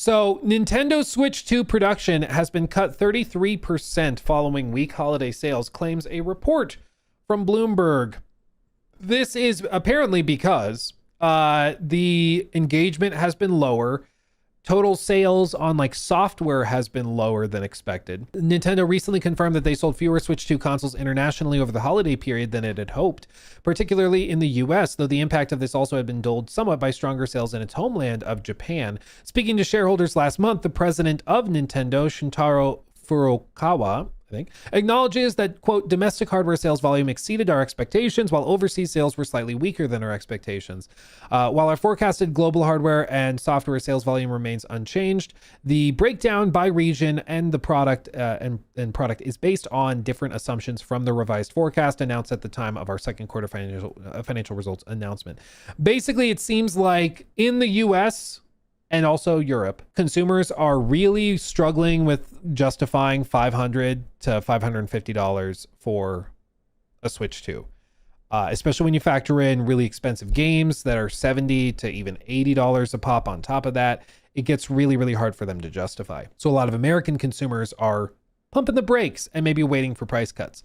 So Nintendo Switch 2 production has been cut 33% following weak holiday sales, claims a report from Bloomberg. This is apparently because the engagement has been lower. Total sales on like software has been lower than expected. Nintendo recently confirmed that they sold fewer Switch 2 consoles internationally over the holiday period than it had hoped, particularly in the US, though the impact of this also had been dulled somewhat by stronger sales in its homeland of Japan. Speaking to shareholders last month, the president of Nintendo, Shuntaro Furukawa, acknowledges that, quote, domestic hardware sales volume exceeded our expectations, while overseas sales were slightly weaker than our expectations. While our forecasted global hardware and software sales volume remains unchanged, the breakdown by region and the product and product is based on different assumptions from the revised forecast announced at the time of our second quarter financial results announcement. Basically, it seems like in the US, and also Europe, consumers are really struggling with justifying $500 to $550 for a Switch 2. Especially when you factor in really expensive games that are $70 to even $80 a pop on top of that. It gets really, really hard for them to justify. So a lot of American consumers are pumping the brakes and maybe waiting for price cuts.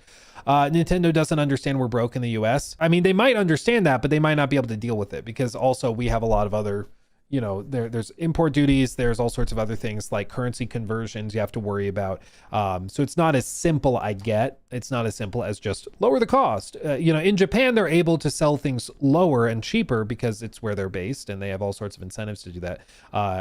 Nintendo doesn't understand we're broke in the US. I mean, they might understand that, but they might not be able to deal with it because also we have a lot of other, you know, there's import duties, there's all sorts of other things like currency conversions you have to worry about. So it's not as simple, it's not as simple as just lower the cost. In Japan, they're able to sell things lower and cheaper because it's where they're based and they have all sorts of incentives to do that.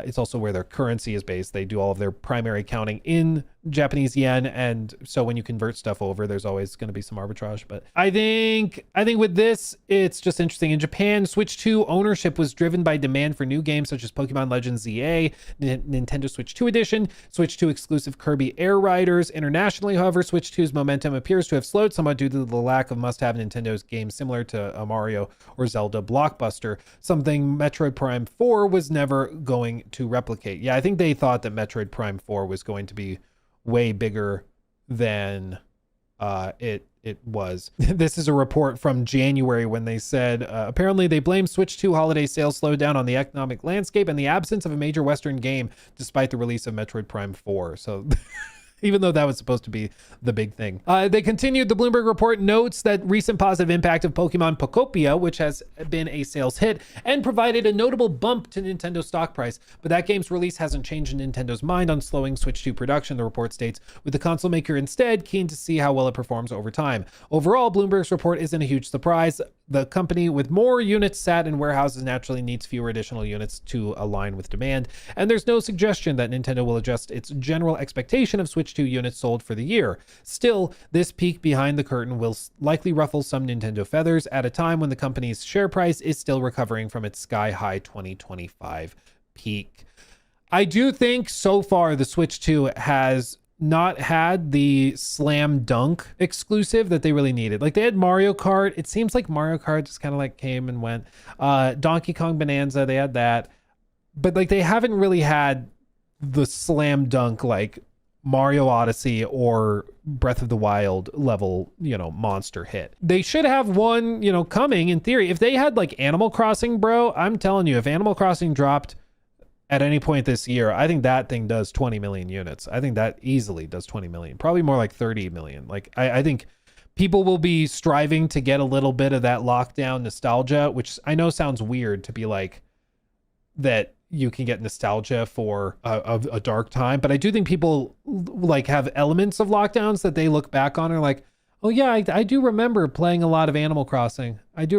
It's also where their currency is based. They do all of their primary accounting in Japanese yen, and so when you convert stuff over, there's always going to be some arbitrage. But I think with this, it's just interesting. In Japan, Switch 2 ownership was driven by demand for new games such as Pokemon Legends ZA, Nintendo Switch 2 Edition, Switch 2 exclusive Kirby Air Riders. Internationally, however, Switch 2's momentum appears to have slowed somewhat due to the lack of must-have Nintendo's games similar to a Mario or Zelda blockbuster, something Metroid Prime 4 was never going to replicate. Yeah, I think they thought that Metroid Prime 4 was going to be way bigger than it was. This is a report from January when they said apparently they blame Switch 2 holiday sales slowdown on the economic landscape and the absence of a major Western game despite the release of Metroid Prime 4. So even though that was supposed to be the big thing. They continued. The Bloomberg report notes that recent positive impact of Pokemon Pocopia, which has been a sales hit and provided a notable bump to Nintendo's stock price. But that game's release hasn't changed Nintendo's mind on slowing Switch 2 production, the report states, with the console maker instead keen to see how well it performs over time. Overall, Bloomberg's report isn't a huge surprise. The company with more units sat in warehouses naturally needs fewer additional units to align with demand, and there's no suggestion that Nintendo will adjust its general expectation of Switch 2 units sold for the year. Still, this peek behind the curtain will likely ruffle some Nintendo feathers at a time when the company's share price is still recovering from its sky-high 2025 peak. I do think so far the Switch 2 has not had the slam dunk exclusive that they really needed. Like they had Mario Kart. It seems like Mario Kart just kind of like came and went. Donkey Kong Bonanza, they had that. But like they haven't really had the slam dunk like Mario Odyssey or Breath of the Wild level, monster hit. They should have one, coming in theory. If they had like Animal Crossing, bro, I'm telling you, if Animal Crossing dropped at any point this year, I think that thing does 20 million units. I think that easily does 20 million, probably more like 30 million. Like I think people will be striving to get a little bit of that lockdown nostalgia, which I know sounds weird to be like that you can get nostalgia for a dark time. But I do think people like have elements of lockdowns that they look back on and are like, oh yeah, I do remember playing a lot of Animal Crossing. It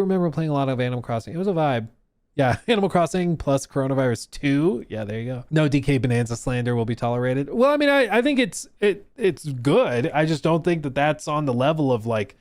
was a vibe. Yeah, Animal Crossing plus Coronavirus 2. Yeah, there you go. No DK Bonanza slander will be tolerated. Well, I mean, I think it's good. I just don't think that that's on the level of like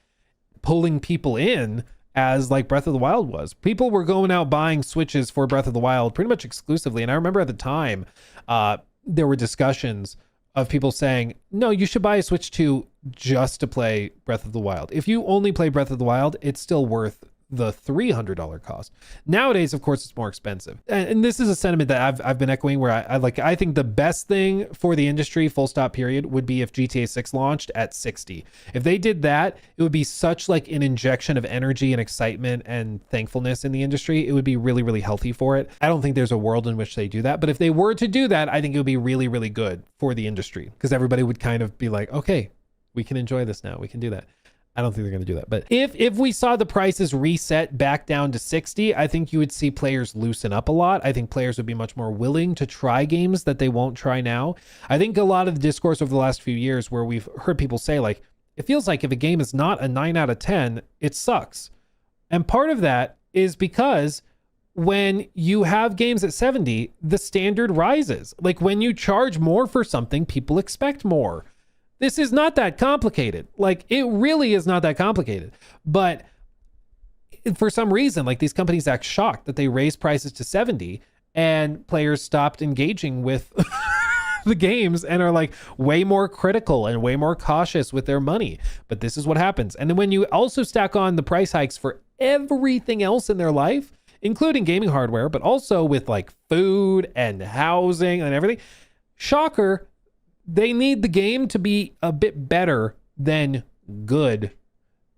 pulling people in as like Breath of the Wild was. People were going out buying Switches for Breath of the Wild pretty much exclusively. And I remember at the time, there were discussions of people saying, no, you should buy a Switch 2 just to play Breath of the Wild. If you only play Breath of the Wild, it's still worth the $300 cost. Nowadays, of course, it's more expensive. And this is a sentiment that I've been echoing, where I think the best thing for the industry, full stop period, would be if GTA 6 launched at 60. If they did that, it would be such like an injection of energy and excitement and thankfulness in the industry. It would be really, really healthy for it. I don't think there's a world in which they do that, but if they were to do that, I think it would be really, really good for the industry, because everybody would kind of be like, okay, we can enjoy this now. We can do that. I don't think they're going to do that. But if we saw the prices reset back down to 60, I think you would see players loosen up a lot. I think players would be much more willing to try games that they won't try now. I think a lot of the discourse over the last few years, where we've heard people say, like, it feels like if a game is not a 9 out of 10, it sucks. And part of that is because when you have games at 70, the standard rises. Like, when you charge more for something, people expect more. This is not that complicated. Like, it really is not that complicated. But for some reason, like, these companies act shocked that they raised prices to 70 and players stopped engaging with the games and are like way more critical and way more cautious with their money. But this is what happens. And then when you also stack on the price hikes for everything else in their life, including gaming hardware, but also with like food and housing and everything, shocker, they need the game to be a bit better than good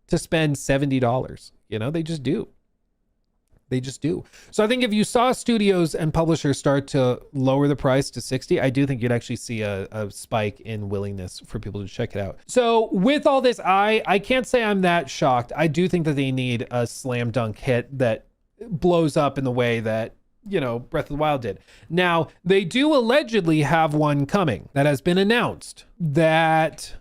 to spend $70. You know, they just do. They just do. So I think if you saw studios and publishers start to lower the price to 60, I do think you'd actually see a spike in willingness for people to check it out. So with all this, I can't say I'm that shocked. I do think that they need a slam dunk hit that blows up in the way that, you know, Breath of the Wild did. Now, they do allegedly have one coming that has been announced that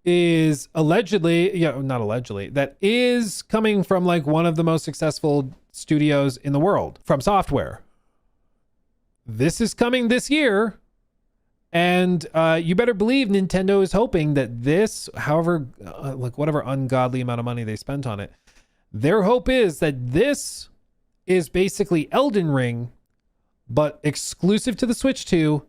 is allegedly, not allegedly, that is coming from like one of the most successful studios in the world, From Software. This is coming this year. And you better believe Nintendo is hoping that this, however, like whatever ungodly amount of money they spent on it, their hope is that this is basically Elden Ring, but exclusive to the Switch 2,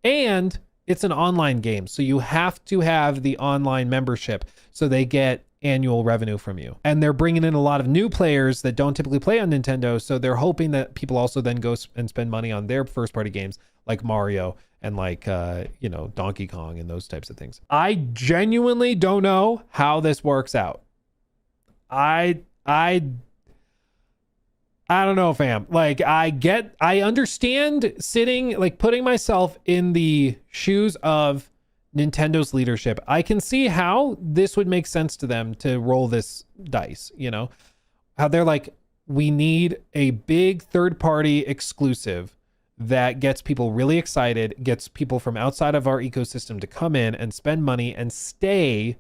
and it's an online game. So you have to have the online membership so they get annual revenue from you. And they're bringing in a lot of new players that don't typically play on Nintendo. So they're hoping that people also then go and spend money on their first party games like Mario and like, Donkey Kong and those types of things. I genuinely don't know how this works out. I don't know, fam. Like, I understand sitting, like putting myself in the shoes of Nintendo's leadership. I can see how this would make sense to them to roll this dice, how they're like, we need a big third-party exclusive that gets people really excited, gets people from outside of our ecosystem to come in and spend money and stay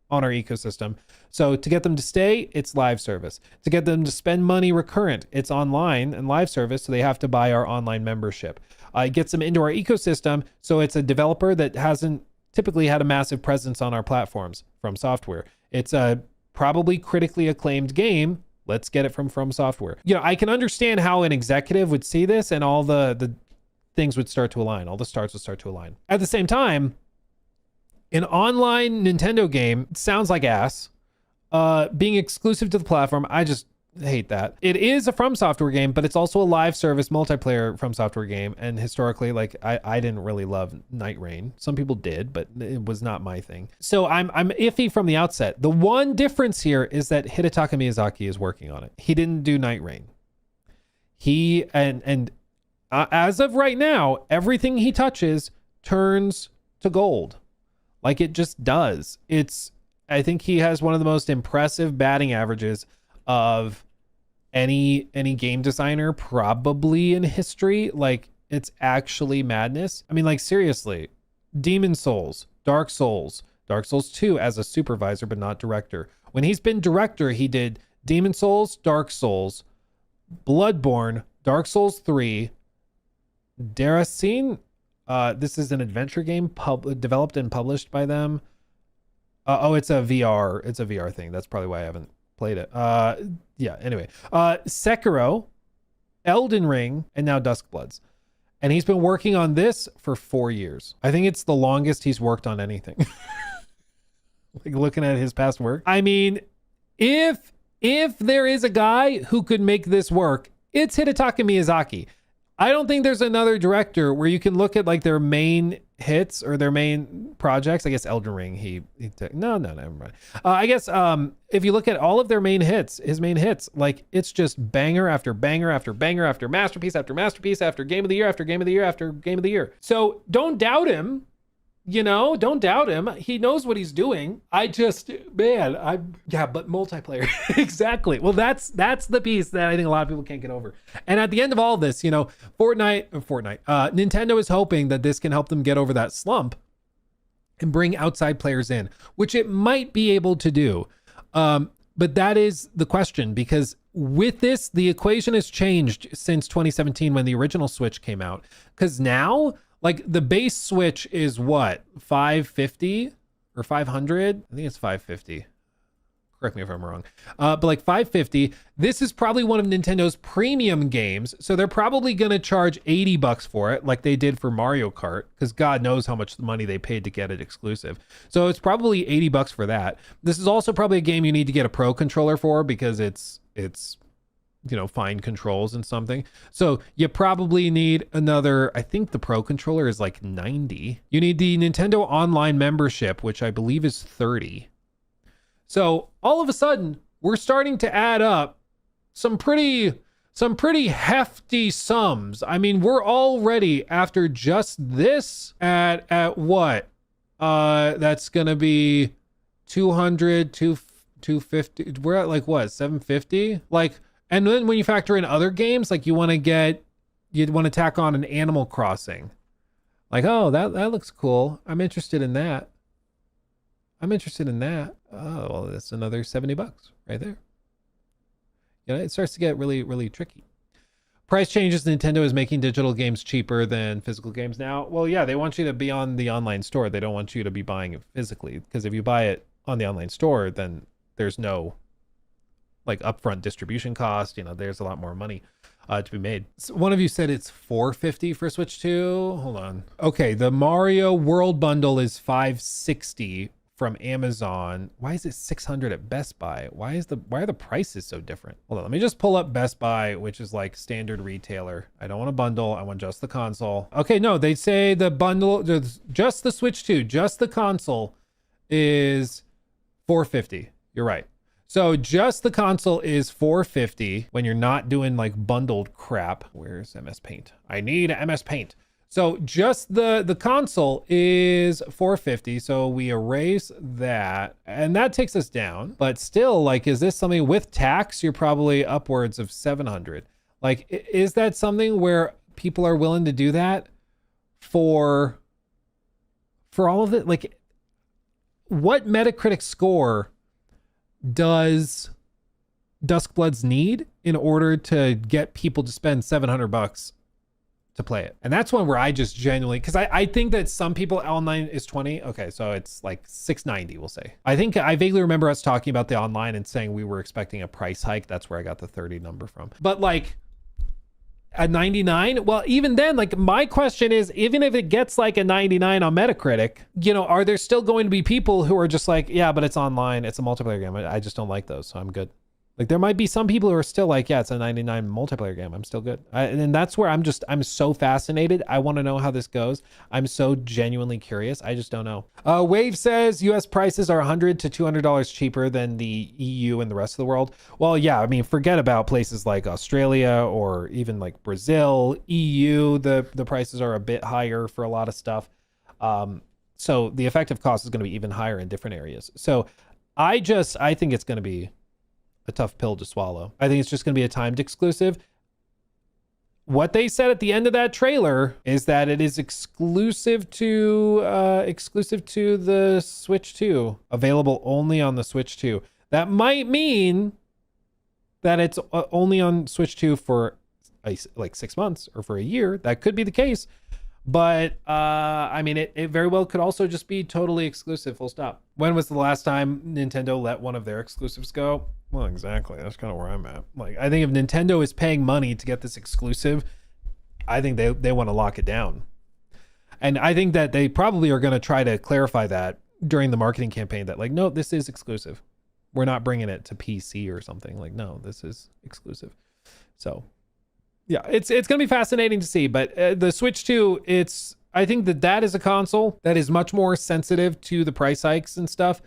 on our ecosystem. So to get them to stay, it's live service. To get them to spend money recurrent, it's online and live service. So they have to buy our online membership. It gets them into our ecosystem. So it's a developer that hasn't typically had a massive presence on our platforms, From Software. It's a probably critically acclaimed game. Let's get it from Software. I can understand how an executive would see this and all the things would start to align. All the stars would start to align. At the same time, an online Nintendo game sounds like ass. Being exclusive to the platform, I just hate that. It is a From Software game, but it's also a live service multiplayer From Software game. And historically, like I didn't really love Night Rain. Some people did, but it was not my thing. So I'm iffy from the outset. The one difference here is that Hidetaka Miyazaki is working on it. He didn't do Night Rain. He as of right now, everything he touches turns to gold. Like it just does. I think he has one of the most impressive batting averages of any game designer probably in history. Like it's actually madness. I mean, like seriously, Demon Souls, Dark Souls 2 as a supervisor, but not director. When he's been director, he did Demon Souls, Dark Souls, Bloodborne, Dark Souls 3, Déraciné. This is an adventure game developed and published by them. It's a VR. It's a VR thing. That's probably why I haven't played it. Anyway. Sekiro, Elden Ring, and now Duskbloods. And he's been working on this for 4 years. I think it's the longest he's worked on anything. Like looking at his past work. I mean, if If there is a guy who could make this work, it's Hidetaka Miyazaki. I don't think there's another director where you can look at like their main hits or their main projects. I guess Elden Ring, he took, no, never mind. I guess if you look at all of their main hits, his main hits, like it's just banger after banger after banger after masterpiece after masterpiece after game of the year after game of the year after game of the year. So don't doubt him. Don't doubt him. He knows what he's doing. But multiplayer. Exactly. Well, that's the piece that I think a lot of people can't get over. And at the end of all this, Nintendo is hoping that this can help them get over that slump and bring outside players in, which it might be able to do. But that is the question, because with this, the equation has changed since 2017 when the original Switch came out. Because now, like the base Switch is what, 550 or 500? I think it's 550. Correct me if I'm wrong. But like 550, this is probably one of Nintendo's premium games. So they're probably going to charge $80 for it, like they did for Mario Kart, because God knows how much money they paid to get it exclusive. So it's probably $80 for that. This is also probably a game you need to get a Pro controller for, because it's fine controls and something. So you probably need another, I think the Pro controller is like 90. You need the Nintendo Online membership, which I believe is 30. So all of a sudden, we're starting to add up some pretty hefty sums. I mean, we're already, after just this, at what? That's gonna be 200, 250. We're at like what, 750? Like, and then when you factor in other games, like you'd want to tack on an Animal Crossing. Like, oh, that looks cool. I'm interested in that. Oh, well, that's another $70 right there. It starts to get really, really tricky. Price changes. Nintendo is making digital games cheaper than physical games now. Well, yeah, they want you to be on the online store. They don't want you to be buying it physically, because if you buy it on the online store, then there's no like upfront distribution cost. There's a lot more money to be made. So one of you said it's $450 for Switch 2. Hold on. Okay, the Mario World Bundle is $560 from Amazon. Why is it $600 at Best Buy? Why are the prices so different? Hold on, let me just pull up Best Buy, which is like standard retailer. I don't want a bundle. I want just the console. Okay, no, they say the bundle, just the Switch 2, just the console is $450. You're right. So just the console is $450 when you're not doing like bundled crap. Where's MS Paint? I need MS Paint. So just the console is $450. So we erase that, and that takes us down. But still, like, is this something with tax? You're probably upwards of $700. Like, is that something where people are willing to do that for all of it? Like, what Metacritic score does Duskbloods need in order to get people to spend $700 to play it? And that's one where I just genuinely, because I think that some people, online is 20. Okay, so it's like 690, we'll say. I think I vaguely remember us talking about the online and saying we were expecting a price hike. That's where I got the 30 number from. But like at 99, well, even then, like my question is, even if it gets like a 99 on Metacritic, are there still going to be people who are just like, yeah, but it's online, it's a multiplayer game, I just don't like those, so I'm good. Like there might be some people who are still like, yeah, it's a 99 multiplayer game, I'm still good. And that's where I'm so fascinated. I want to know how this goes. I'm so genuinely curious. I just don't know. Wave says US prices are $100 to $200 cheaper than the EU and the rest of the world. Well, yeah, I mean, forget about places like Australia or even like Brazil, EU. The prices are a bit higher for a lot of stuff. So the effective cost is going to be even higher in different areas. So I think it's going to be a tough pill to swallow. I think it's just going to be a timed exclusive. What they said at the end of that trailer is that it is exclusive to the Switch 2, available only on the Switch 2. That might mean that it's only on Switch 2 for like 6 months or for a year. That could be the case. But I mean, it very well could also just be totally exclusive, full stop. When was the last time Nintendo let one of their exclusives go? Well, exactly. That's kind of where I'm at. Like, I think if Nintendo is paying money to get this exclusive, I think they want to lock it down. And I think that they probably are going to try to clarify that during the marketing campaign, that like, no, this is exclusive. We're not bringing it to PC or something. Like, no, this is exclusive. So yeah, it's going to be fascinating to see. But the Switch 2, I think that is a console that is much more sensitive to the price hikes and stuff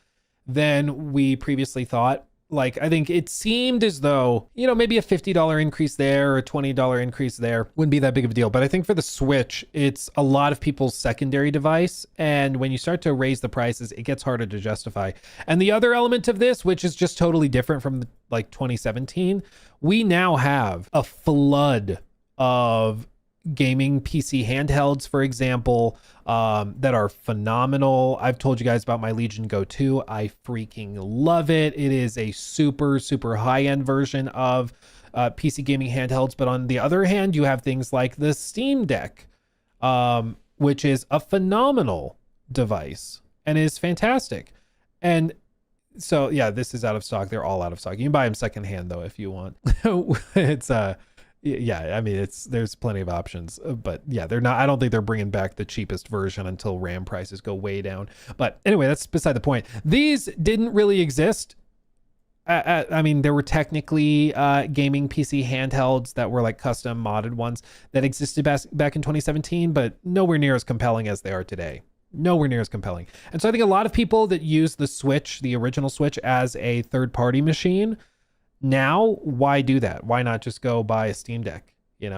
than we previously thought. Like, I think it seemed as though, maybe a $50 increase there or a $20 increase there wouldn't be that big of a deal. But I think for the Switch, it's a lot of people's secondary device. And when you start to raise the prices, it gets harder to justify. And the other element of this, which is just totally different from like 2017, we now have a flood of gaming PC handhelds, for example, that are phenomenal. I've told you guys about my Legion Go 2. I freaking love it. It is a super, super high-end version of PC gaming handhelds. But on the other hand, you have things like the Steam Deck, which is a phenomenal device and is fantastic. And so, yeah, this is out of stock. They're all out of stock. You can buy them secondhand, though, if you want. It's yeah, I mean, there's plenty of options, but yeah, I don't think they're bringing back the cheapest version until RAM prices go way down. But anyway, that's beside the point. These didn't really exist. I mean, there were technically gaming PC handhelds that were like custom modded ones that existed back in 2017, but nowhere near as compelling as they are today. Nowhere near as compelling. And so I think a lot of people that use the Switch, the original Switch, as a third-party machine, now, why do that? Why not just go buy a Steam Deck, He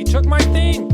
took my thing.